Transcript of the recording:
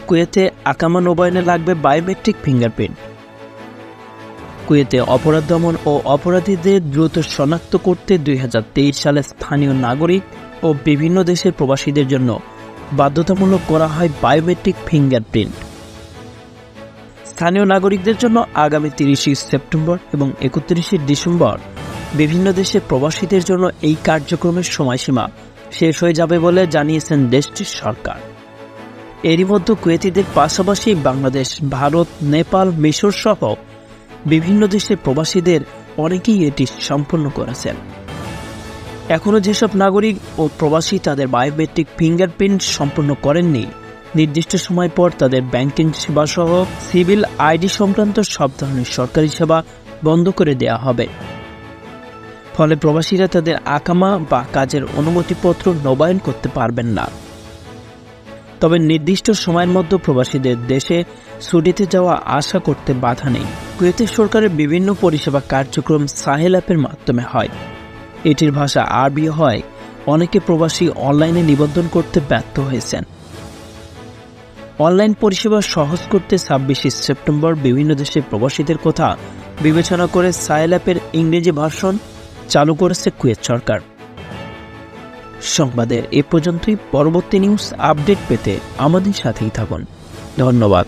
কুয়েতে আকামা নবায়নে লাগবে বায়োমেট্রিক ফিঙ্গারপ্রিন্ট। কুয়েতে অপরাধ দমন ও অপরাধীদের দ্রুত শনাক্ত করতে 2023 সালে স্থানীয় নাগরিক ও বিভিন্ন দেশের প্রবাসীদের জন্য বাধ্যতামূলক করা হয় বায়োমেট্রিক ফিঙ্গারপ্রিন্ট। স্থানীয় নাগরিকদের জন্য আগামী 30 সেপ্টেম্বর এবং 31 ডিসেম্বর, বিভিন্ন দেশের প্রবাসীদের জন্য এই কার্যক্রমের সময়সীমা শেষ হয়ে যাবে বলে জানিয়েছেন দেশটির সরকার। এরই মধ্যে কুয়েতিদের পাশাপাশি বাংলাদেশ, ভারত, নেপাল, মিশর সহ বিভিন্ন দেশের প্রবাসীদের অনেকেই এটি সম্পন্ন করেছেন। এখনও যেসব নাগরিক ও প্রবাসী তাদের বায়োমেট্রিক ফিঙ্গারপ্রিন্ট সম্পন্ন করেননি, নির্দিষ্ট সময় পর তাদের ব্যাংকিং সেবা সহ সিভিল আইডি সংক্রান্ত সব ধরনের সরকারি সেবা বন্ধ করে দেওয়া হবে। ফলে প্রবাসীরা তাদের আকামা বা কাজের অনুমতিপত্র নবায়ন করতে পারবেন না। তবে নির্দিষ্ট সময়ের মধ্যে প্রবাসীদের দেশে ছুটিতে যাওয়া আশা করতে বাধা নেই। কুয়েতের সরকারের বিভিন্ন পরিষেবা কার্যক্রম সাহেল অ্যাপের মাধ্যমে হয়। এটির ভাষা আরবি হয় অনেকে প্রবাসী অনলাইনে নিবন্ধন করতে ব্যর্থ হয়েছেন। অনলাইন পরিষেবা সহজ করতে 26 সেপ্টেম্বর বিভিন্ন দেশের প্রবাসীদের কথা বিবেচনা করে সাহেল অ্যাপের ইংরেজি ভার্সন চালু করেছে কুয়েত সরকার। সংবাদের এ পর্যন্তই। পরবর্তী নিউজ আপডেট পেতে আমাদের সাথেই থাকুন। ধন্যবাদ।